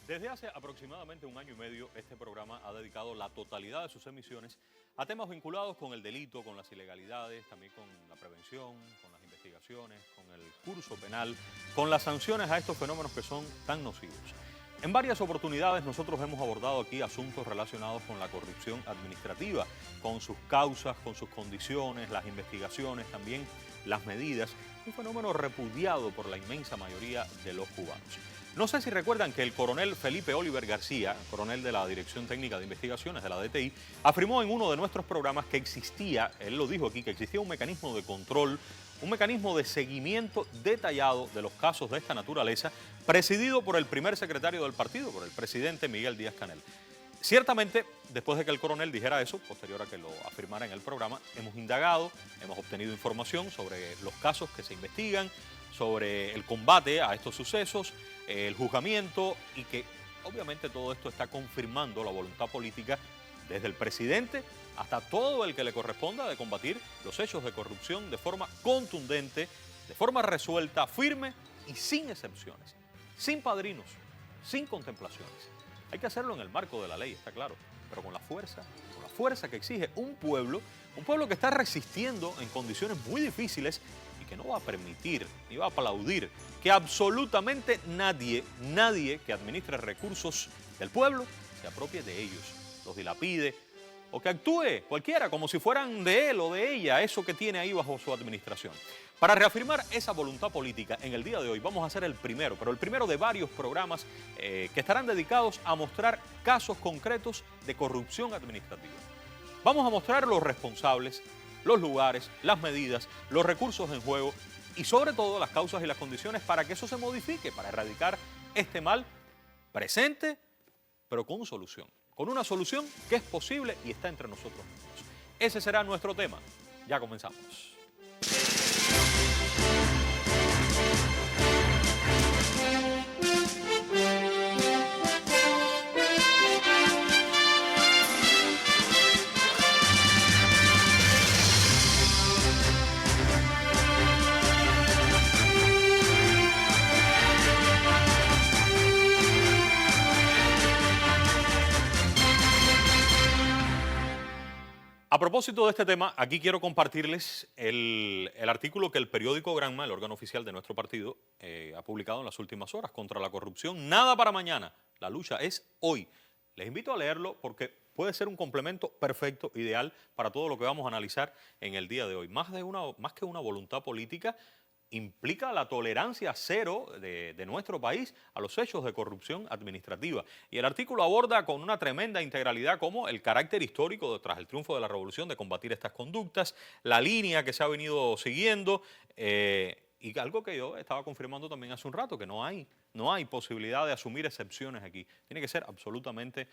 Desde hace aproximadamente un año y medio, este programa ha dedicado la totalidad de sus emisiones a temas vinculados con el delito, con las ilegalidades, también con la prevención, con las investigaciones, con el curso penal, con las sanciones a estos fenómenos que son tan nocivos. En varias oportunidades nosotros hemos abordado aquí asuntos relacionados con la corrupción administrativa, con sus causas, con sus condiciones, las investigaciones, también las medidas, un fenómeno repudiado por la inmensa mayoría de los cubanos. No sé si recuerdan que el coronel Felipe Oliver García, coronel de la Dirección Técnica de Investigaciones de la DTI, afirmó en uno de nuestros programas que existía, él lo dijo aquí, que existía un mecanismo de control, un mecanismo de seguimiento detallado de los casos de esta naturaleza, presidido por el primer secretario del partido, por el presidente Miguel Díaz-Canel. Ciertamente, después de que el coronel dijera eso, posterior a que lo afirmara en el programa, hemos indagado, hemos obtenido información sobre los casos que se investigan, sobre el combate a estos sucesos, el juzgamiento, y que obviamente todo esto está confirmando la voluntad política desde el presidente hasta todo el que le corresponda de combatir los hechos de corrupción de forma contundente, de forma resuelta, firme y sin excepciones, sin padrinos, sin contemplaciones. Hay que hacerlo en el marco de la ley, está claro, pero con la fuerza que exige un pueblo que está resistiendo en condiciones muy difíciles y que no va a permitir ni va a aplaudir que absolutamente nadie que administre recursos del pueblo se apropie de ellos, los dilapide o que actúe cualquiera como si fueran de él o de ella, eso que tiene ahí bajo su administración. Para reafirmar esa voluntad política, en el día de hoy vamos a hacer el primero, pero el primero de varios programas que estarán dedicados a mostrar casos concretos de corrupción administrativa. Vamos a mostrar los responsables, los lugares, las medidas, los recursos en juego y sobre todo las causas y las condiciones para que eso se modifique, para erradicar este mal presente, pero con solución. Con una solución que es posible y está entre nosotros mismos. Ese será nuestro tema. Ya comenzamos. A propósito de este tema, aquí quiero compartirles el artículo que el periódico Granma, el órgano oficial de nuestro partido, ha publicado en las últimas horas contra la corrupción. Nada para mañana, la lucha es hoy. Les invito a leerlo porque puede ser un complemento perfecto, ideal para todo lo que vamos a analizar en el día de hoy. Más que una voluntad política, implica la tolerancia cero de nuestro país a los hechos de corrupción administrativa. Y el artículo aborda con una tremenda integralidad como el carácter histórico tras el triunfo de la revolución de combatir estas conductas, la línea que se ha venido siguiendo y algo que yo estaba confirmando también hace un rato, que no hay posibilidad de asumir excepciones aquí. Tiene que ser absolutamente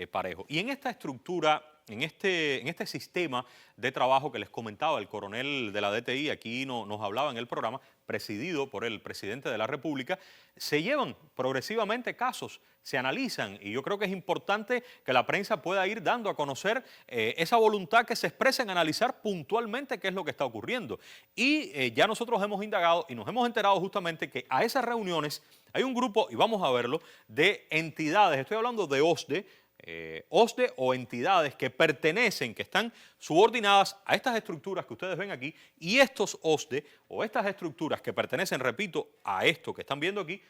parejo. Y en esta estructura, en este sistema de trabajo que les comentaba el coronel de la DTI, aquí nos hablaba en el programa, presidido por el presidente de la República, se llevan progresivamente casos, se analizan, y yo creo que es importante que la prensa pueda ir dando a conocer esa voluntad que se expresa en analizar puntualmente qué es lo que está ocurriendo. Y ya nosotros hemos indagado y nos hemos enterado justamente que a esas reuniones hay un grupo, y vamos a verlo, de entidades, estoy hablando de OSDE o entidades que pertenecen, que están subordinadas a estas estructuras que ustedes ven aquí, y estos OSDE o estas estructuras que pertenecen, repito, a esto que están viendo aquí,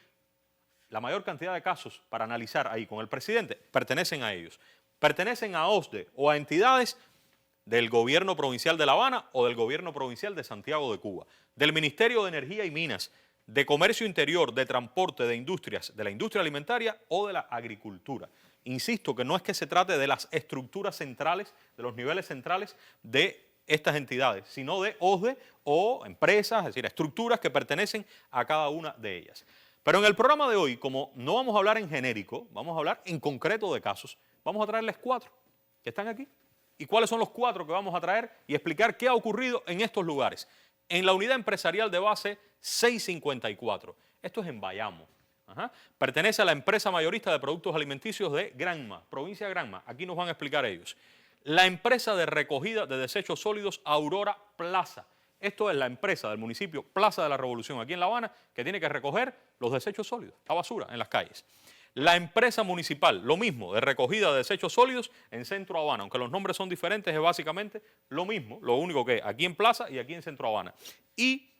la mayor cantidad de casos para analizar ahí con el presidente pertenecen a ellos. Pertenecen a OSDE o a entidades del gobierno provincial de La Habana o del gobierno provincial de Santiago de Cuba, del Ministerio de Energía y Minas, de Comercio Interior, de Transporte, de Industrias, de la industria alimentaria o de la agricultura. Insisto que no es que se trate de las estructuras centrales, de los niveles centrales de estas entidades, sino de OSDE o empresas, es decir, estructuras que pertenecen a cada una de ellas. Pero en el programa de hoy, como no vamos a hablar en genérico, vamos a hablar en concreto de casos, vamos a traerles 4 que están aquí. ¿Y cuáles son los 4 que vamos a traer y explicar qué ha ocurrido en estos lugares? En la unidad empresarial de base 654, esto es en Bayamo. Pertenece a la empresa mayorista de productos alimenticios de Granma, provincia de Granma. Aquí nos van a explicar ellos. La empresa de recogida de desechos sólidos Aurora Plaza. Esto es la empresa del municipio Plaza de la Revolución, aquí en La Habana, que tiene que recoger los desechos sólidos, la basura en las calles. La empresa municipal, lo mismo, de recogida de desechos sólidos en Centro Habana, aunque los nombres son diferentes, es básicamente lo mismo, lo único que aquí en Plaza y aquí en Centro Habana. Y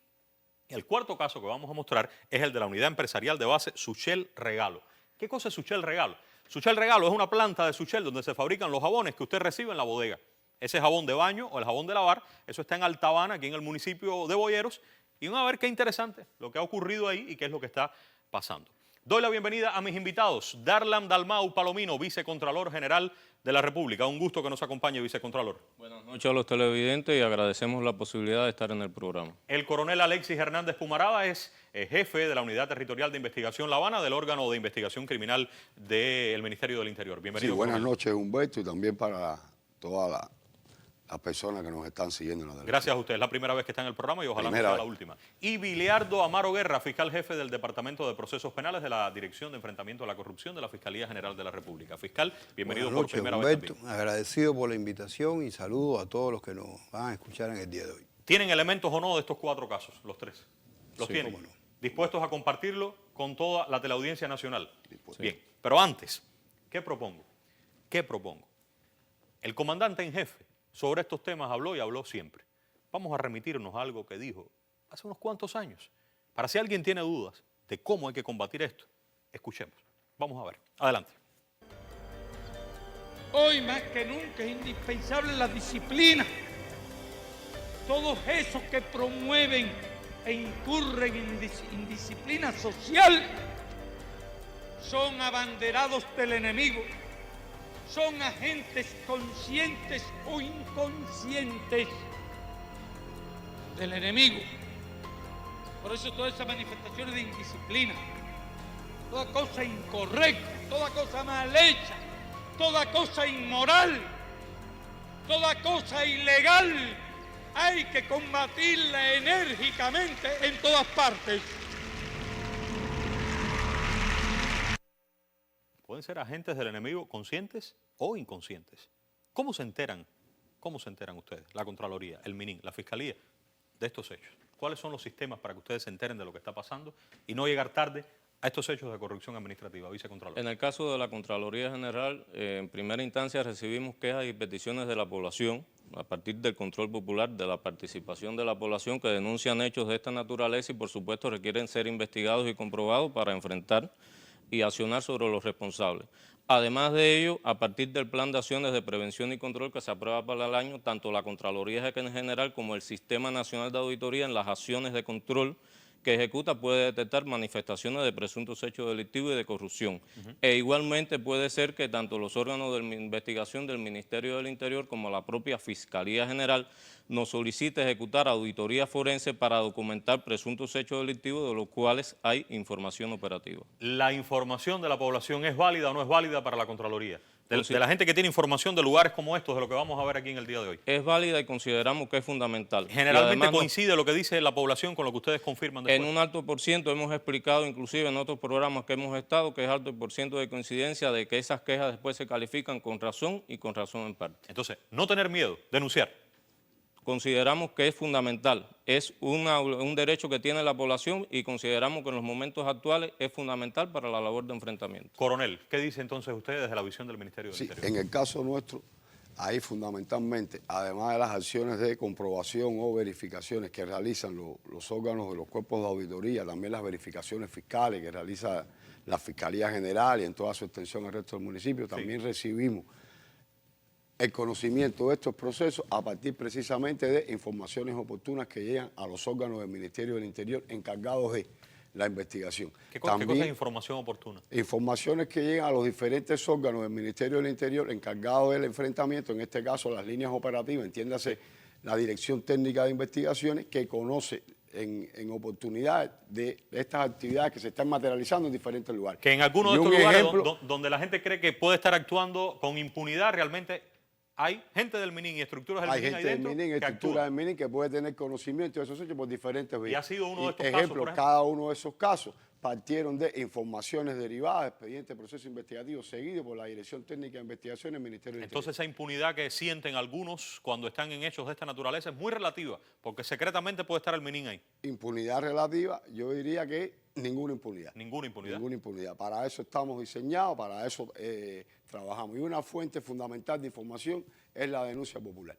el cuarto caso que vamos a mostrar es el de la unidad empresarial de base Suchel Regalo. ¿Qué cosa es Suchel Regalo? Suchel Regalo es una planta de Suchel donde se fabrican los jabones que usted recibe en la bodega. Ese jabón de baño o el jabón de lavar, eso está en Alta Habana, aquí en el municipio de Boyeros. Y vamos a ver qué interesante lo que ha ocurrido ahí y qué es lo que está pasando. Doy la bienvenida a mis invitados. Darlan Dalmau Palomino, vicecontralor general de la República. Un gusto que nos acompañe, vicecontralor. Buenas noches a los televidentes y agradecemos la posibilidad de estar en el programa. El coronel Alexis Hernández Pumarada es jefe de la Unidad Territorial de Investigación La Habana del órgano de investigación criminal del Ministerio del Interior. Bienvenido. Sí, buenas coronel. noches, Humberto, y también para todas las personas que nos están siguiendo en la televisión. Gracias a usted. Es la primera vez que está en el programa y ojalá no Primera sea la vez. última. Y Biliardo Amaro Guerra, fiscal jefe del Departamento de Procesos Penales de la Dirección de Enfrentamiento a la Corrupción de la Fiscalía General de la República. Fiscal, bienvenido Buenas por noches, primera vez Humberto. también. Agradecido por la invitación y saludo a todos los que nos van a escuchar en el día de hoy. ¿Tienen elementos o no de estos cuatro casos, los tres? ¿Los Sí, tienen? cómo no. ¿Dispuestos a compartirlo con toda la teleaudiencia nacional? Bien, pero antes, ¿qué propongo? ¿Qué propongo? El comandante en jefe sobre estos temas habló y habló siempre. Vamos a remitirnos a algo que dijo hace unos cuantos años. Para si alguien tiene dudas de cómo hay que combatir esto, escuchemos. Vamos a ver. Adelante. Hoy más que nunca es indispensable la disciplina. Todos esos que promueven e incurren en indisciplina social son abanderados del enemigo, son agentes conscientes o inconscientes del enemigo. Por eso todas esas manifestaciones de indisciplina, toda cosa incorrecta, toda cosa mal hecha, toda cosa inmoral, toda cosa ilegal, hay que combatirla enérgicamente en todas partes. Pueden ser agentes del enemigo conscientes o inconscientes. ¿Cómo se enteran? ¿Cómo se enteran ustedes? La Contraloría, el MININ, la Fiscalía, de estos hechos. ¿Cuáles son los sistemas para que ustedes se enteren de lo que está pasando y no llegar tarde a estos hechos de corrupción administrativa, vicecontralor? En el caso de la Contraloría General, en primera instancia recibimos quejas y peticiones de la población a partir del control popular, de la participación de la población que denuncian hechos de esta naturaleza y por supuesto requieren ser investigados y comprobados para enfrentar y accionar sobre los responsables. Además de ello, a partir del plan de acciones de prevención y control que se aprueba para el año, tanto la Contraloría en general como el Sistema Nacional de Auditoría en las acciones de control que ejecuta puede detectar manifestaciones de presuntos hechos delictivos y de corrupción. E igualmente puede ser que tanto los órganos de investigación del Ministerio del Interior como la propia Fiscalía General nos solicite ejecutar auditoría forense para documentar presuntos hechos delictivos de los cuales hay información operativa. ¿La información de la población es válida o no es válida para la Contraloría? Pues sí. De la gente que tiene información de lugares como estos, de lo que vamos a ver aquí en el día de hoy. Es válida y consideramos que es fundamental. Generalmente Además, coincide lo que dice la población con lo que ustedes confirman después. en un alto por ciento hemos explicado inclusive en otros programas que hemos estado que es alto por ciento de coincidencia de que esas quejas después se califican con razón y con razón en parte. Entonces, no tener miedo, denunciar. Consideramos que es fundamental, es un derecho que tiene la población y consideramos que en los momentos actuales es fundamental para la labor de enfrentamiento. Coronel, ¿qué dice entonces usted desde la visión del Ministerio del Sí, Interior? en el caso nuestro, ahí fundamentalmente, además de las acciones de comprobación o verificaciones que realizan los órganos de los cuerpos de auditoría, también las verificaciones fiscales que realiza la Fiscalía General y en toda su extensión al resto del municipio, también recibimos el conocimiento de estos procesos a partir precisamente de informaciones oportunas que llegan a los órganos del Ministerio del Interior encargados de la investigación. ¿Qué cosa es información oportuna? Informaciones que llegan a los diferentes órganos del Ministerio del Interior encargados del enfrentamiento, en este caso las líneas operativas, entiéndase la Dirección Técnica de Investigaciones, que conoce en oportunidad de estas actividades que se están materializando en diferentes lugares. Que en algunos Y de un estos lugares ejemplo- donde la gente cree que puede estar actuando con impunidad, realmente hay gente del MININ y estructuras del Hay MININ ahí gente del dentro MININ, que estructura del actúan. MININ que puede tener conocimiento de esos hechos por diferentes vías. Y ha sido uno de estos casos, Ejemplo, por ejemplo. cada uno de esos casos partieron de informaciones derivadas, expediente de proceso investigativo seguido por la Dirección Técnica de Investigación del Ministerio del Entonces esa impunidad que sienten algunos cuando están en hechos de esta naturaleza es muy relativa, porque secretamente puede estar el MININ ahí. Interior. Impunidad relativa, yo diría que Ninguna impunidad. Ninguna impunidad. Ninguna impunidad. Para eso estamos diseñados, para eso trabajamos. Y una fuente fundamental de información es la denuncia popular,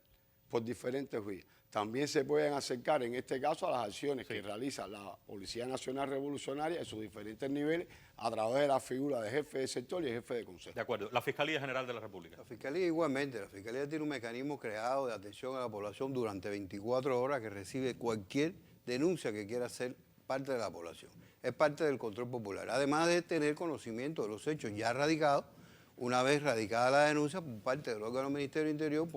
por diferentes vías. También se pueden acercar, en este caso, a las acciones que realiza la Policía Nacional Revolucionaria en sus diferentes niveles a través de la figura de jefe de sector y jefe de consejo. De acuerdo. La Fiscalía General de la República. La Fiscalía igualmente, la Fiscalía tiene un mecanismo creado de atención a la población durante 24 horas que recibe cualquier denuncia que quiera ser parte de la población. Es parte del control popular, además de tener conocimiento de los hechos ya radicados, una vez radicada la denuncia por parte del órgano del Ministerio del Interior,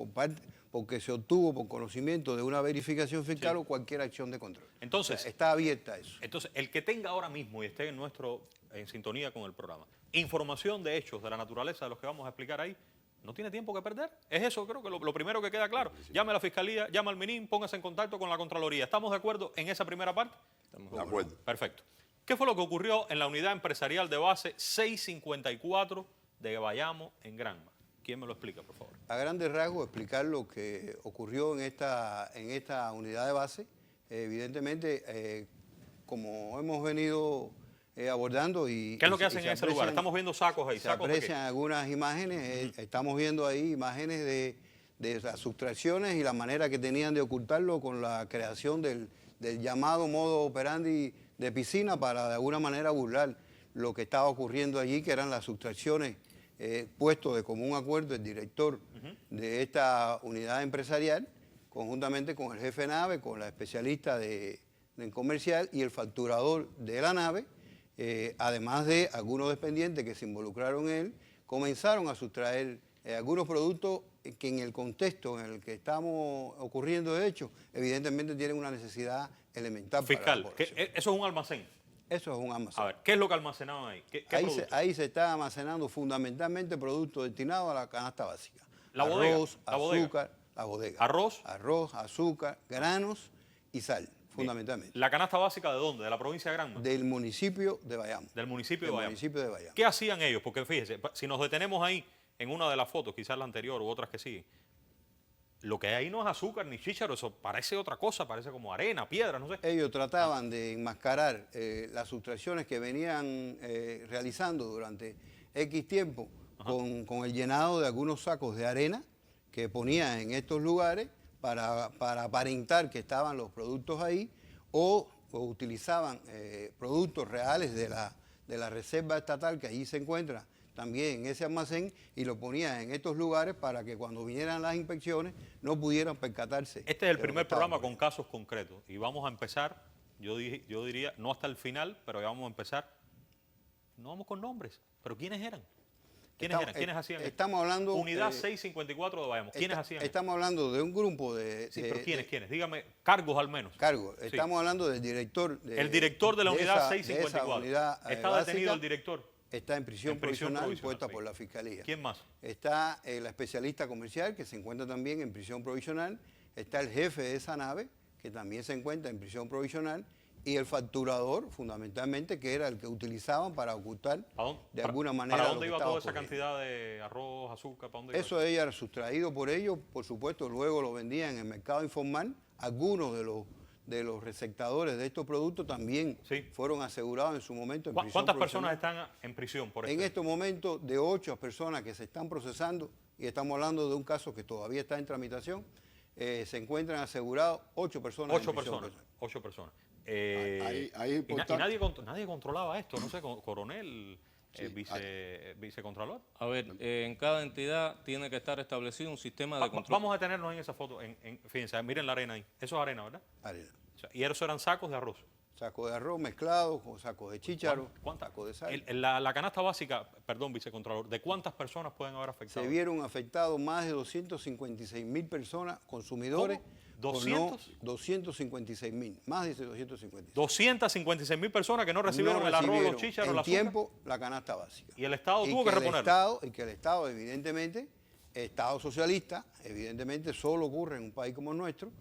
porque se obtuvo por conocimiento de una verificación fiscal o cualquier acción de control. Entonces, o sea, está abierta a eso. Entonces, el que tenga ahora mismo y esté en sintonía con el programa, información de hechos de la naturaleza de los que vamos a explicar ahí, no tiene tiempo que perder. Es eso, creo que lo primero que queda claro. Llame a la Fiscalía, llame al MINIM, póngase en contacto con la Contraloría. ¿Estamos de acuerdo en esa primera parte? De acuerdo. Perfecto. ¿Qué fue lo que ocurrió en la unidad empresarial de base 654 de Bayamo en Granma? ¿Quién me lo explica, por favor? A grandes rasgos, explicar lo que ocurrió en esta unidad de base. Evidentemente, como hemos venido abordando y... ¿Qué es lo que hacen en ese lugar? Estamos viendo sacos ahí. Se aprecian algunas imágenes, estamos viendo ahí imágenes de las sustracciones y la manera que tenían de ocultarlo con la creación del llamado modo operandi de piscina para de alguna manera burlar lo que estaba ocurriendo allí, que eran las sustracciones puesto de común acuerdo el director de esta unidad empresarial, conjuntamente con el jefe de nave, con la especialista en comercial y el facturador de la nave, además de algunos dependientes que se involucraron en él, comenzaron a sustraer algunos productos que en el contexto en el que estamos ocurriendo de hecho, evidentemente tienen una necesidad elemental fiscal. Para la población. Eso es un almacén. Eso es un almacén. A ver, ¿qué es lo que almacenaban ahí? ¿Qué Ahí se está almacenando fundamentalmente productos destinados a la canasta básica. La Arroz, bodega. azúcar, la bodega. Arroz. Arroz, azúcar, granos y sal, fundamentalmente. ¿La canasta básica de dónde? ¿De la provincia de Granma? Del municipio de Bayamo. Del municipio de Bayamo. municipio de Bayamo. ¿Qué hacían ellos? Porque fíjese, si nos detenemos ahí en una de las fotos, quizás la anterior u otras que siguen, lo que hay ahí no es azúcar ni chícharo, eso parece otra cosa, parece como arena, piedra, no sé. Ellos trataban de enmascarar las sustracciones que venían realizando durante X tiempo con el llenado de algunos sacos de arena que ponían en estos lugares para aparentar que estaban los productos ahí o utilizaban productos reales de la reserva estatal que allí se encuentra también en ese almacén y lo ponían en estos lugares para que cuando vinieran las inspecciones no pudieran percatarse. Este es el primer programa con casos concretos y vamos a empezar, yo diría, no hasta el final, pero ya vamos a empezar, no vamos con nombres, pero ¿quiénes eran? ¿Quiénes hacían esto? Estamos hablando... Unidad 654 de Bayamo, ¿quiénes hacían esto? Estamos hablando de un grupo de... Sí, pero ¿quiénes? Dígame, cargos al menos. Cargos. Sí. Estamos hablando del director... El director de la unidad 654. Unidad, ¿Está detenido el director? Está en prisión provisional impuesta por la Fiscalía. ¿Quién más? Está la especialista comercial, que se encuentra también en prisión provisional. Está el jefe de esa nave, que también se encuentra en prisión provisional. Y el facturador, fundamentalmente, que era el que utilizaban para ocultar de alguna manera. ¿Para dónde iba toda esa cantidad de arroz, azúcar? ¿Para dónde iba? Eso ella era sustraído por ellos, por supuesto, luego lo vendían en el mercado informal. Algunos de los receptadores de estos productos también fueron asegurados en su momento en prisión. ¿Cuántas personas están en prisión por esto? En estos momentos, de 8 personas que se están procesando, y estamos hablando de un caso que todavía está en tramitación, se encuentran asegurados 8 personas. 8 personas. Ahí es Y importante. nadie controlaba esto, no sé, coronel, vicecontralor. A ver, en cada entidad tiene que estar establecido un sistema de control. Vamos a detenernos en esa foto. Fíjense, miren la arena ahí. Eso es arena, ¿verdad? Arena. Y eso eran sacos de arroz. Sacos de arroz mezclados con sacos de chícharo, sacos de sal. La canasta básica, perdón, vicecontralor, ¿de cuántas personas pueden haber afectado? Se vieron afectados más de 256.000 personas, consumidores. ¿Cómo? ¿200? 256.000, más de 256.000. 256.000 personas que no recibieron el arroz, los chícharos, la azúcar. tiempo la canasta básica. Y el Estado tuvo que reponerlo. Y que el Estado, evidentemente, Estado socialista, evidentemente solo ocurre en un país como el nuestro,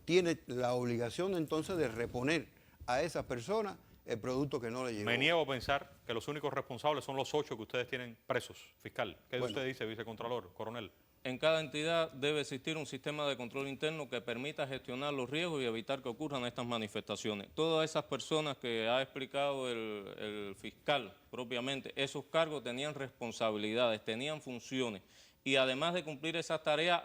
tiene la obligación entonces de reponer a esas personas el producto que no le llegó. Me niego a pensar que los únicos responsables son los 8 que ustedes tienen presos, fiscal. ¿Qué usted dice, vicecontralor, coronel? en cada entidad debe existir un sistema de control interno que permita gestionar los riesgos y evitar que ocurran estas manifestaciones. Todas esas personas que ha explicado el fiscal propiamente, esos cargos tenían responsabilidades, tenían funciones. Y además de cumplir esas tareas,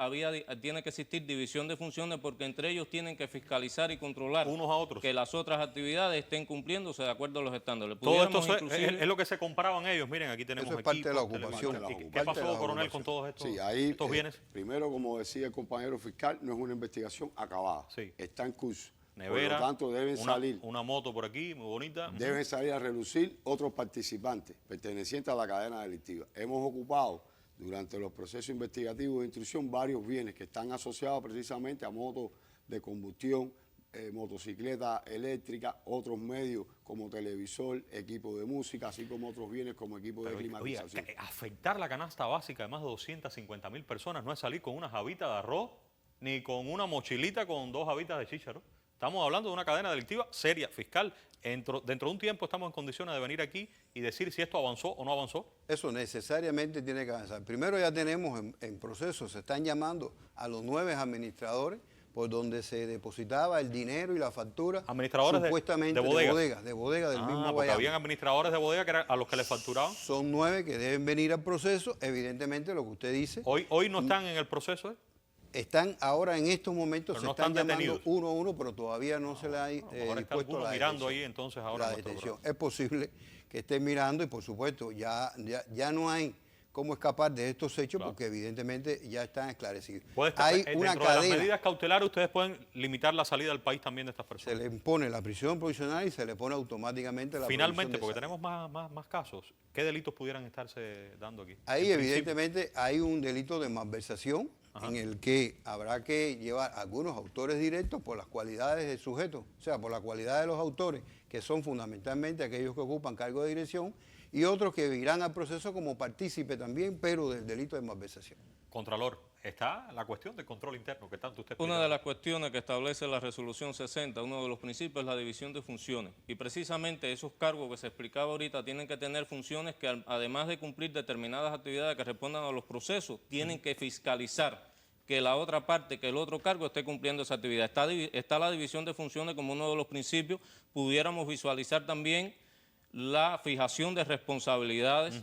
tiene que existir división de funciones porque entre ellos tienen que fiscalizar y controlar unos a otros, que las otras actividades estén cumpliéndose de acuerdo a los estándares. Todo esto Inclusive, es lo que se compraban ellos. Miren, aquí tenemos Eso es parte de la equipos, ocupación. televisores. ¿Qué pasó, coronel, con todos estos, Sí, ahí, estos bienes? primero, como decía el compañero fiscal, no es una investigación acabada. Sí. Está en curso. Nevera, por lo tanto, deben salir. Una moto por aquí, muy bonita. Deben salir a relucir otros participantes pertenecientes a la cadena delictiva. Hemos ocupado durante los procesos investigativos de instrucción varios bienes que están asociados precisamente a motos de combustión, motocicleta eléctrica, otros medios como televisor, equipo de música, así como otros bienes como equipo de climatización. Oye, afectar la canasta básica de más de 250.000 personas no es salir con una jabita de arroz ni con una mochilita con 2 jabitas de chícharo. Estamos hablando de una cadena delictiva seria, fiscal. Dentro de un tiempo estamos en condiciones de venir aquí y decir si esto avanzó o no avanzó. Eso necesariamente tiene que avanzar. Primero ya tenemos en proceso, se están llamando a los 9 administradores por donde se depositaba el dinero y la factura. Administradores supuestamente de bodegas. de bodega del mismo porque Guayama. habían administradores de bodega que eran a los que les facturaban. Son 9 que deben venir al proceso, evidentemente lo que usted dice. Hoy no están en el proceso, ¿eh? Están ahora en estos momentos, Pero se no están están llamando detenidos. uno a uno, pero todavía no se le ha ahora está dispuesto alguno la mirando detención. ahí entonces ahora La nuestro detención. programa. Es posible que estén mirando y por supuesto ya no hay cómo escapar de estos hechos porque evidentemente ya están esclarecidos. Hay una dentro de las cadena, medidas cautelares ustedes pueden limitar la salida del país también de estas se personas. le impone la prisión provisional y se le pone automáticamente la Finalmente, prohibición porque de salida. tenemos más casos, ¿qué delitos pudieran estarse dando aquí? Ahí En principio. evidentemente hay un delito de malversación en el que habrá que llevar a algunos autores directos por las cualidades del sujeto, o sea, por la cualidad de los autores, que son fundamentalmente aquellos que ocupan cargo de dirección, y otros que irán al proceso como partícipe también, pero del delito de malversación. Contralor, está la cuestión del control interno que tanto usted Una explica. de las cuestiones que establece la resolución 60, uno de los principios es la división de funciones. Y precisamente esos cargos que se explicaba ahorita tienen que tener funciones que además de cumplir determinadas actividades que respondan a los procesos, tienen que fiscalizar que la otra parte, que el otro cargo esté cumpliendo esa actividad. Está la división de funciones como uno de los principios. Pudiéramos visualizar también la fijación de responsabilidades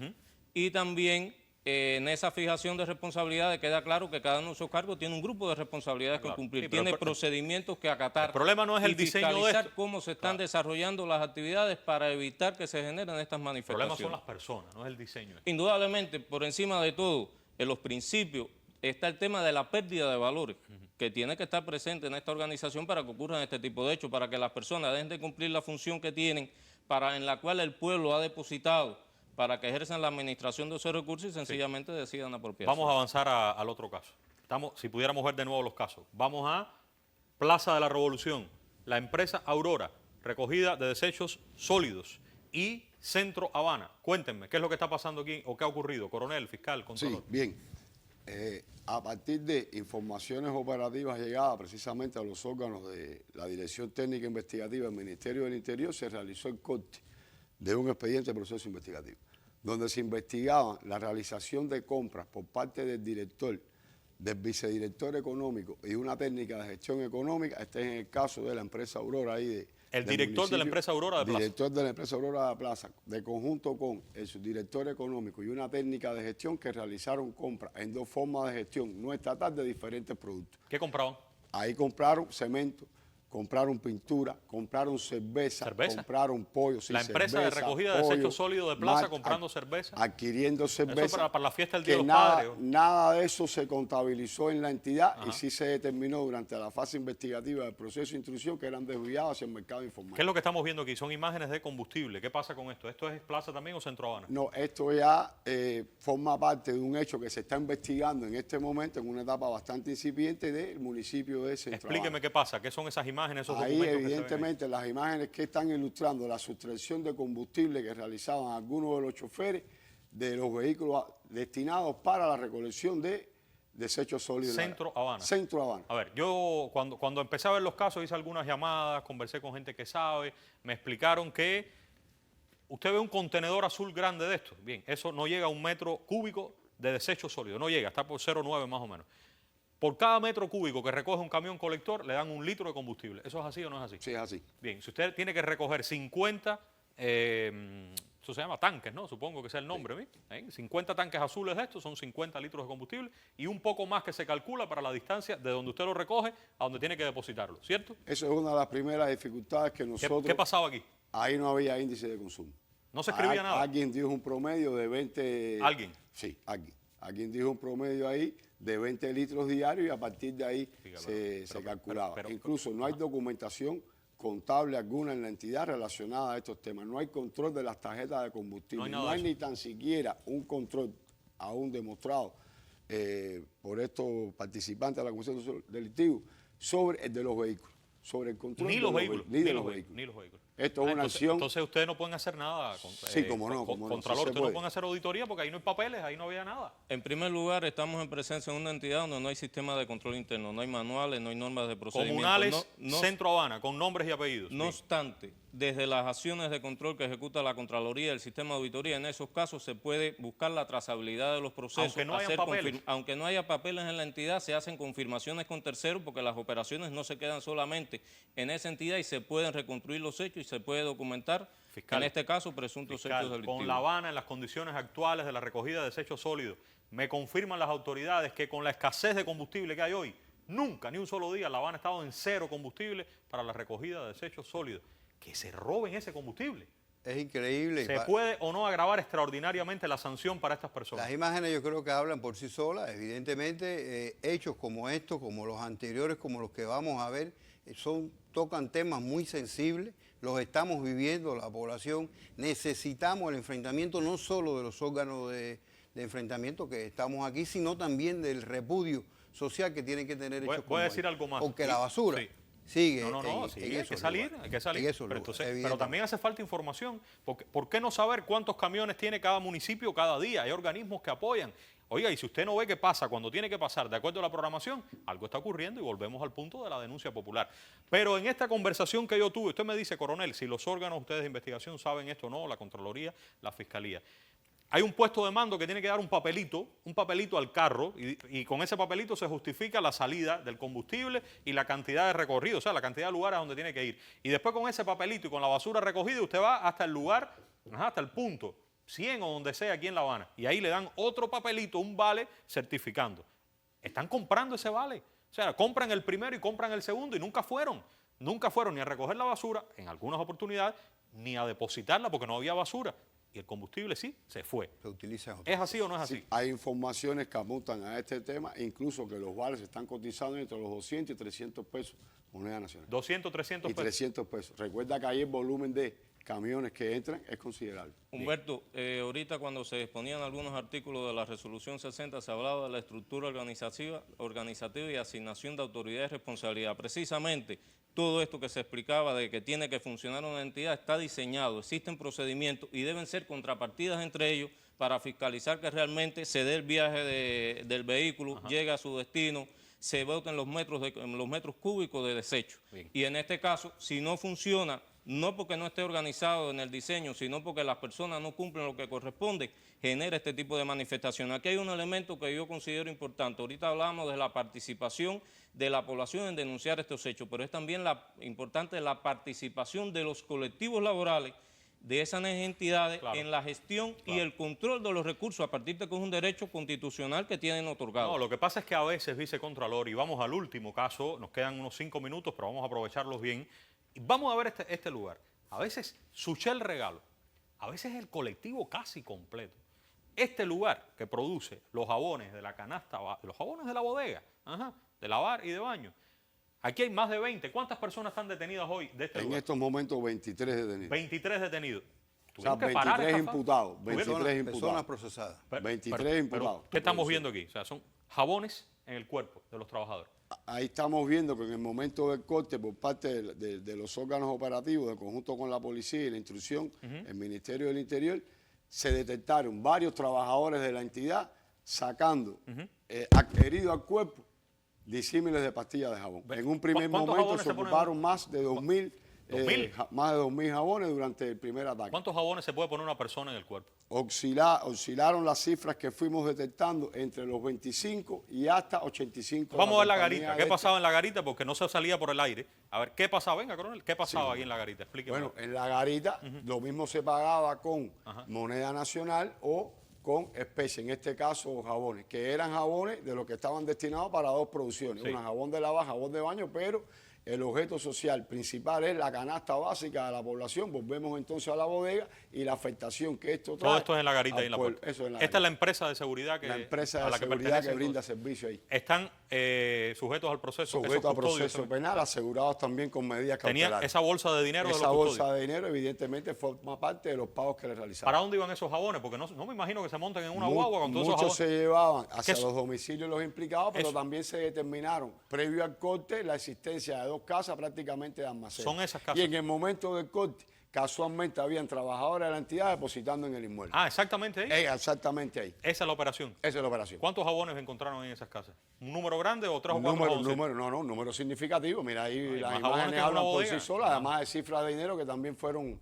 y también en esa fijación de responsabilidades queda claro que cada uno de esos cargos tiene un grupo de responsabilidades que cumplir, Sí, pero tiene procedimientos que acatar. el problema no es el y diseño de fiscalizar esto. cómo se están desarrollando las actividades para evitar que se generen estas El manifestaciones. problema son las personas, no es el diseño. Indudablemente, por encima de todo, en los principios está el tema de la pérdida de valores, que tiene que estar presente en esta organización para que ocurran este tipo de hechos, para que las personas dejen de cumplir la función que tienen, en la cual el pueblo ha depositado, para que ejerzan la administración de esos recursos y sencillamente decidan apropiarse. Vamos a avanzar al otro caso. Si pudiéramos ver de nuevo los casos. Vamos a Plaza de la Revolución, la empresa Aurora, recogida de desechos sólidos, y Centro Habana. Cuéntenme, ¿qué es lo que está pasando aquí o qué ha ocurrido? Coronel, fiscal, contralor. Sí, bien. A partir de informaciones operativas llegadas precisamente a los órganos de la Dirección Técnica Investigativa del Ministerio del Interior, se realizó el corte de un expediente de proceso investigativo, donde se investigaba la realización de compras por parte del director, del vicedirector económico y una técnica de gestión económica. Este es en el caso de la empresa Aurora ahí El director de la empresa Aurora de Plaza. Director de la empresa Aurora de Plaza, de conjunto con el subdirector económico y una técnica de gestión que realizaron compras en 2 formas de gestión no estatal de diferentes productos. ¿Qué compraban? Ahí compraron cemento, compraron pintura, compraron cerveza, compraron pollo. Sí, la empresa cerveza, de recogida de pollo, desechos sólidos de Plaza comprando cerveza. Adquiriendo cerveza. Eso para la fiesta del Día de que los Padres. Nada de eso se contabilizó en la entidad y sí se determinó durante la fase investigativa del proceso de instrucción que eran desviados hacia el mercado informal. ¿Qué es lo que estamos viendo aquí? Son imágenes de combustible. ¿Qué pasa con esto? ¿Esto es Plaza también o Centro Habana? No, esto ya forma parte de un hecho que se está investigando en este momento en una etapa bastante incipiente del municipio de Centro Habana. Explíqueme qué pasa, qué son esas imágenes, esos Ahí documentos. evidentemente las imágenes que están ilustrando la sustracción de combustible que realizaban algunos de los choferes de los vehículos destinados para la recolección de desechos sólidos. Centro Habana. Centro Habana. A ver, yo cuando empecé a ver los casos hice algunas llamadas, conversé con gente que sabe, me explicaron que usted ve un contenedor azul grande de esto. Bien, eso no llega a 1 metro cúbico de desecho sólido, no llega, está por 0,9 más o menos. Por cada metro cúbico que recoge un camión colector, le dan 1 litro de combustible. ¿Eso es así o no es así? Sí, es así. Bien, si usted tiene que recoger 50, eso se llama tanques, ¿no? Supongo que sea el nombre, ¿sí? 50 tanques azules de estos, son 50 litros de combustible y un poco más que se calcula para la distancia de donde usted lo recoge a donde tiene que depositarlo, ¿cierto? Eso es una de las primeras dificultades que nosotros... ¿Qué pasaba aquí? Ahí no había índice de consumo. No se escribía nada. Alguien dijo un promedio de 20... ¿Alguien? Sí, alguien. Alguien dijo un promedio ahí de 20 litros diarios y a partir de ahí se calculaba. Incluso no hay documentación contable alguna en la entidad relacionada a estos temas. No hay control de las tarjetas de combustible. No hay ni tan siquiera un control aún demostrado por estos participantes de la Comisión Delictiva sobre el de los vehículos. Sobre el control Ni de los vehículos. Ni de los vehículos. Esto es una acción... Entonces ustedes no pueden hacer nada. Sí, como no. Contralor, ustedes no pueden hacer auditoría porque ahí no hay papeles, ahí no había nada. En primer lugar, estamos en presencia de una entidad donde no hay sistema de control interno, no hay manuales, no hay normas de procedimiento. Comunales, Centro Habana, con nombres y apellidos. No obstante, desde las acciones de control que ejecuta la Contraloría, el sistema de auditoría, en esos casos se puede buscar la trazabilidad de los procesos. Aunque no haya papeles. Aunque no haya papeles en la entidad, se hacen confirmaciones con terceros porque las operaciones no se quedan solamente en esa entidad y se pueden reconstruir los hechos y se puede documentar, Fiscal, en este caso, presuntos hechos delictivos. Con La Habana, en las condiciones actuales de la recogida de desechos sólidos, me confirman las autoridades que con la escasez de combustible que hay hoy, nunca, ni un solo día, La Habana ha estado en 0 combustible para la recogida de desechos sólidos. Que se roben ese combustible. Es increíble. ¿Se puede o no agravar extraordinariamente la sanción para estas personas? Las imágenes yo creo que hablan por sí solas. Evidentemente, hechos como estos, como los anteriores, como los que vamos a ver, tocan temas muy sensibles, los estamos viviendo, la población. Necesitamos el enfrentamiento no solo de los órganos de enfrentamiento que estamos aquí, sino también del repudio social que tienen que tener hechos como Voy a decir algo más. Porque la basura... Sí. Sigue Sí, hay que salir. Pero, pero también hace falta información. ¿Por qué no saber cuántos camiones tiene cada municipio cada día? Hay organismos que apoyan. Oiga, y si usted no ve qué pasa cuando tiene que pasar de acuerdo a la programación, algo está ocurriendo y volvemos al punto de la denuncia popular. Pero en esta conversación que yo tuve, usted me dice, coronel, si los órganos ustedes de investigación saben esto o no, la Contraloría, la Fiscalía. Hay un puesto de mando que tiene que dar un papelito al carro y con ese papelito se justifica la salida del combustible y la cantidad de recorrido, o sea, la cantidad de lugares a donde tiene que ir. Y después con ese papelito y con la basura recogida usted va hasta el lugar, hasta el punto 100 o donde sea aquí en La Habana. Y ahí le dan otro papelito, un vale certificando. Están comprando ese vale. O sea, compran el primero y compran el segundo y nunca fueron ni a recoger la basura, en algunas oportunidades, ni a depositarla porque no había basura. Y el combustible sí, se fue. Se utiliza. ¿Es así o no es así? Sí, hay informaciones que apuntan a este tema, incluso que los vales están cotizando entre los 200 y 300 pesos moneda nacional. 200, 300 y pesos. 300 pesos. Recuerda que ahí el volumen de camiones que entran es considerable. Humberto, ahorita cuando se exponían algunos artículos de la resolución 60 se hablaba de la estructura organizativa y asignación de autoridad y responsabilidad. Precisamente todo esto que se explicaba de que tiene que funcionar una entidad está diseñado, existen procedimientos y deben ser contrapartidas entre ellos para fiscalizar que realmente se dé el viaje del vehículo, llegue a su destino, se voten los metros cúbicos de desecho. Bien. Y en este caso, si no funciona, no porque no esté organizado en el diseño, sino porque las personas no cumplen lo que corresponde, genera este tipo de manifestaciones. Aquí hay un elemento que yo considero importante. Ahorita hablamos de la participación de la población en denunciar estos hechos, pero es también importante la participación de los colectivos laborales de esas entidades en la gestión y el control de los recursos a partir de que es un derecho constitucional que tienen otorgado. No, lo que pasa es que a veces, vicecontralor, y vamos al último caso, nos quedan unos 5 minutos, pero vamos a aprovecharlos bien. Vamos a ver este lugar. A veces Suchel Regalo, a veces el colectivo casi completo. Este lugar que produce los jabones de la canasta, los jabones de la bodega, de lavar y de baño. Aquí hay más de 20. ¿Cuántas personas están detenidas hoy de este lugar? En estos momentos 23 detenidos. 23 detenidos. O sea, 23 imputados. 23 personas procesadas. 23 imputados. ¿Qué estamos viendo aquí? O sea, son jabones en el cuerpo de los trabajadores. Ahí estamos viendo que en el momento del corte por parte de los órganos operativos, de conjunto con la policía y la instrucción, el Ministerio del Interior, se detectaron varios trabajadores de la entidad sacando adherido al cuerpo disímiles de pastillas de jabón. En un primer momento se ocuparon más de 2.000 jabones durante el primer ataque. ¿Cuántos jabones se puede poner una persona en el cuerpo? oscilaron las cifras que fuimos detectando entre los 25 y hasta 85. Vamos a ver la compañía garita. de ¿Qué este. pasaba en la garita? Porque no se salía por el aire. A ver, ¿qué pasaba? Venga, coronel, ¿qué pasaba ahí en la garita? Explíqueme. Bueno, en la garita lo mismo se pagaba con moneda nacional o con especie, en este caso jabones, que eran jabones de los que estaban destinados para dos producciones, Sí. una jabón de lavar, jabón de baño, pero el objeto social principal es la canasta básica de la población. Volvemos entonces a la bodega y la afectación que esto trae. Todo esto es en la garita al y en la pueblo. puerta. Eso en la Esta es garita. la empresa de seguridad que, La empresa a de la que seguridad pertenece, que brinda entonces. servicio ahí. Están sujetos al proceso. esos Sujeto a custodios proceso también. penal, asegurados también con medidas Tenían cautelares. esa bolsa de dinero de Esa los custodios. bolsa de dinero evidentemente forma parte de los pagos que le realizaban. ¿Para dónde iban esos jabones? Porque no me imagino que se monten en una Mu- guagua con todos esos Muchos jabones. se llevaban hacia ¿Qué los domicilios de los implicados, pero Eso. también se determinaron, previo al corte, la existencia de dos casas prácticamente de almacén. Son esas casas. Y en el momento del corte, casualmente habían trabajadores de la entidad depositando en el inmueble. Ah, exactamente ahí. Exactamente ahí. Esa es la operación. Esa es la operación. ¿Cuántos jabones encontraron en esas casas? ¿Un número grande o tres o Un cuatro número, jaboncitos? número significativo. Mira, ahí Hay las más jabones imágenes que en una hablan por bodega. sí solas, además de cifras de dinero que también fueron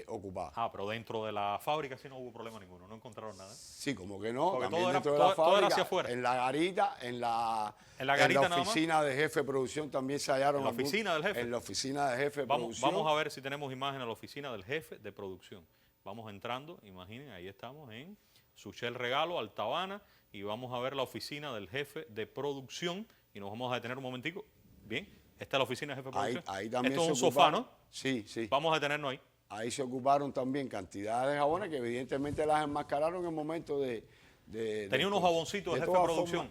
ocupadas. Ah, pero dentro de la fábrica sí no hubo problema ninguno, no encontraron nada. Sí, como que no, Porque también todo era- dentro de todo- la todo era fábrica, hacia afuera. en la garita, en la garita nada más. oficina de jefe de producción también se hallaron. ¿En la oficina del jefe? En la oficina de jefe de Vamos producción. a ver si tenemos imagen a la oficina del jefe de producción. Vamos entrando, imaginen, ahí estamos en Suchel Regalo, Altabana, y vamos a ver la oficina del jefe de producción, y nos vamos a detener un momentico. Bien, esta es la oficina del jefe de Ahí, producción. ahí también Esto es un se sofá, ocuparon. ¿no? Sí, sí. Vamos a detenernos ahí. Ahí se ocuparon también cantidades de jabones que evidentemente las enmascararon en el momento de Tenía unos jaboncitos de jefe de todas producción.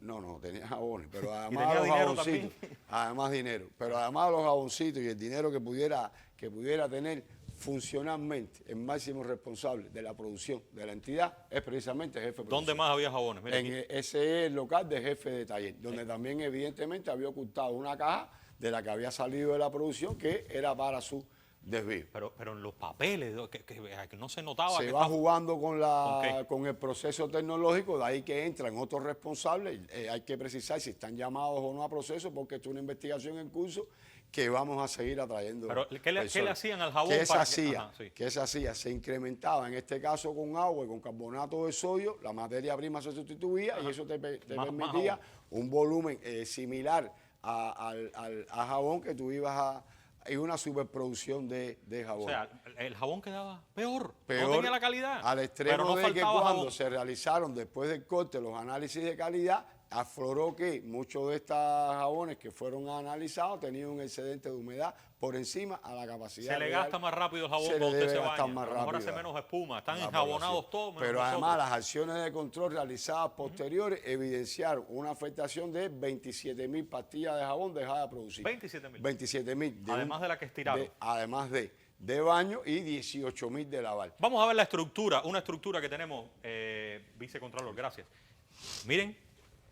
No, tenía jabones, pero tenía además de los dinero jaboncitos, además dinero, pero además de los jaboncitos y el dinero que pudiera tener funcionalmente el máximo responsable de la producción de la entidad es precisamente el jefe de ¿Dónde producción. más había jabones? Mira En aquí. ese es el local de jefe de taller, donde también evidentemente había ocultado una caja de la que había salido de la producción que era para su desvío. Pero en los papeles, que no se notaba. Se que va estaba- jugando con, ¿Con qué? con el proceso tecnológico, de ahí que entran otros responsables. Hay que precisar si están llamados o no a proceso, porque esto es una investigación en curso que vamos a seguir atrayendo. Pero, ¿qué le personas. hacían al jabón ¿Qué se para que- hacía? Ajá, sí. ¿Qué se hacía? Se incrementaba, en este caso con agua y con carbonato de sodio, la materia prima se sustituía y eso te Más permitía jabón. un volumen similar a jabón que tú ibas a... Hay una superproducción de jabón. O sea, el jabón quedaba peor. Peor, no tenía la calidad. al extremo pero no de que faltaba cuando jabón. se realizaron después del corte los análisis de calidad, afloró que muchos de estos jabones que fueron analizados tenían un excedente de humedad por encima a la capacidad Se le real. gasta más rápido el jabón Se cuando le usted debe se gastar baña. más A lo mejor rápido hace menos espuma. Están la enjabonados población. todos. menos Pero nosotros. además las acciones de control realizadas posteriores evidenciaron una afectación de 27.000 pastillas de jabón dejadas de producir. 27.000. 27.000. Además de la que estiraron. Además de baño y 18.000 de lavar. Vamos a ver la estructura, una estructura que tenemos, vicecontralor, gracias.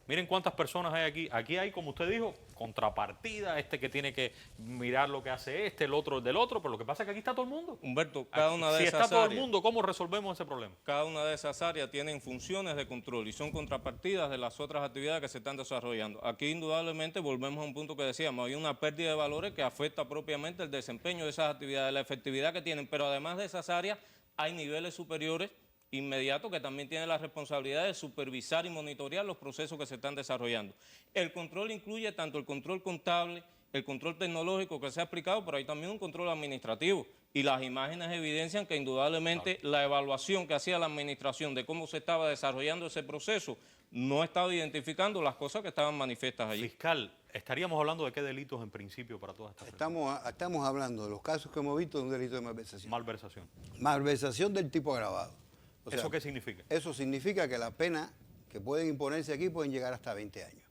Miren cuántas personas hay aquí. Aquí hay, como usted dijo, contrapartida, este que tiene que mirar lo que hace este, el otro del otro, pero lo que pasa es que aquí está todo el mundo. Humberto, cada Aquí, una de si esas está todo el áreas, mundo, ¿cómo resolvemos ese problema? cada una de esas áreas tienen funciones de control y son contrapartidas de las otras actividades que se están desarrollando. Aquí indudablemente volvemos a un punto que decíamos, hay una pérdida de valores que afecta propiamente el desempeño de esas actividades, la efectividad que tienen, pero además de esas áreas hay niveles superiores inmediatos que también tienen la responsabilidad de supervisar y monitorear los procesos que se están desarrollando. El control incluye tanto el control contable, el control tecnológico que se ha explicado, pero hay también un control administrativo. Y las imágenes evidencian que indudablemente la evaluación que hacía la administración de cómo se estaba desarrollando ese proceso no estaba identificando las cosas que estaban manifiestas allí. Fiscal, estaríamos hablando de qué delitos en principio para todas estas personas. Estamos hablando de los casos que hemos visto de un delito de malversación. Malversación. Malversación del tipo agravado. O sea, ¿Eso qué significa? Eso significa que la pena que pueden imponerse aquí pueden llegar hasta 20 años.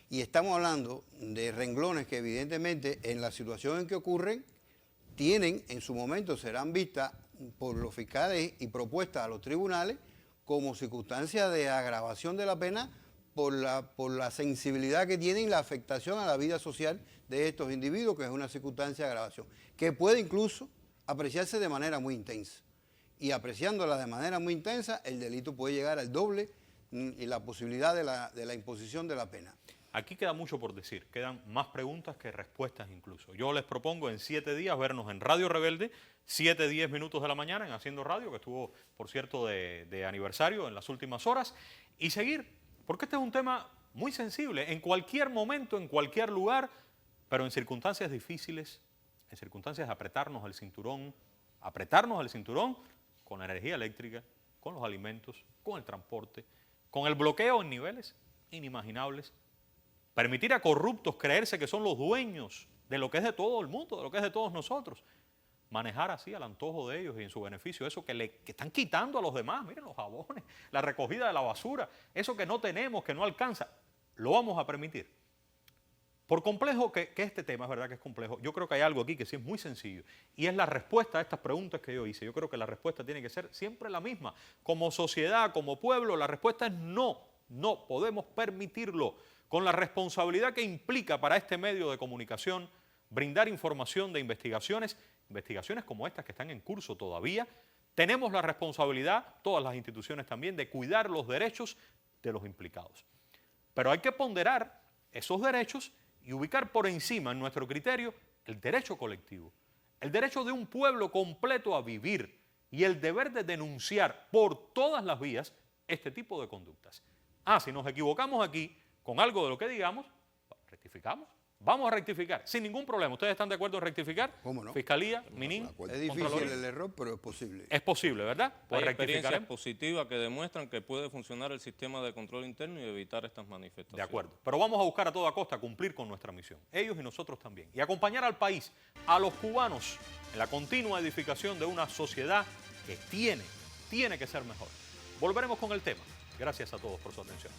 Y estamos hablando de renglones que evidentemente en la situación en que ocurren tienen, en su momento serán vistas por los fiscales y propuestas a los tribunales como circunstancia de agravación de la pena por la sensibilidad que tienen y la afectación a la vida social de estos individuos, que es una circunstancia de agravación, que puede incluso apreciarse de manera muy intensa. Y apreciándola de manera muy intensa, el delito puede llegar al doble y la posibilidad de la imposición de la pena. aquí queda mucho por decir, quedan más preguntas que respuestas incluso. Yo les propongo en 7 días vernos en Radio Rebelde, 7:10 minutos de la mañana en Haciendo Radio, que estuvo, por cierto, de aniversario en las últimas horas, y seguir, porque este es un tema muy sensible, en cualquier momento, en cualquier lugar, pero en circunstancias difíciles, en circunstancias de apretarnos el cinturón con la energía eléctrica, con los alimentos, con el transporte, con el bloqueo en niveles inimaginables, permitir a corruptos creerse que son los dueños de lo que es de todo el mundo, de lo que es de todos nosotros, manejar así al antojo de ellos y en su beneficio eso que están quitando a los demás, miren los jabones, la recogida de la basura, eso que no tenemos, que no alcanza, lo vamos a permitir. Por complejo que este tema, es verdad que es complejo, yo creo que hay algo aquí que sí es muy sencillo y es la respuesta a estas preguntas que yo hice. Yo creo que la respuesta tiene que ser siempre la misma. Como sociedad, como pueblo, la respuesta es no, no podemos permitirlo. Con la responsabilidad que implica para este medio de comunicación brindar información de investigaciones como estas que están en curso todavía, tenemos la responsabilidad, todas las instituciones también, de cuidar los derechos de los implicados. Pero hay que ponderar esos derechos y ubicar por encima, en nuestro criterio, el derecho colectivo, el derecho de un pueblo completo a vivir y el deber de denunciar por todas las vías este tipo de conductas. Si nos equivocamos aquí con algo de lo que digamos, rectificamos. Vamos a rectificar, sin ningún problema. ¿Ustedes están de acuerdo en rectificar? ¿Cómo no? Fiscalía, MININ, Es difícil el error, pero es posible. Es posible, ¿verdad? Hay experiencias positivas que demuestran que puede funcionar el sistema de control interno y evitar estas manifestaciones. De acuerdo. Pero vamos a buscar a toda costa cumplir con nuestra misión, ellos y nosotros también, y acompañar al país, a los cubanos, en la continua edificación de una sociedad que tiene que ser mejor. Volveremos con el tema. Gracias a todos por su atención.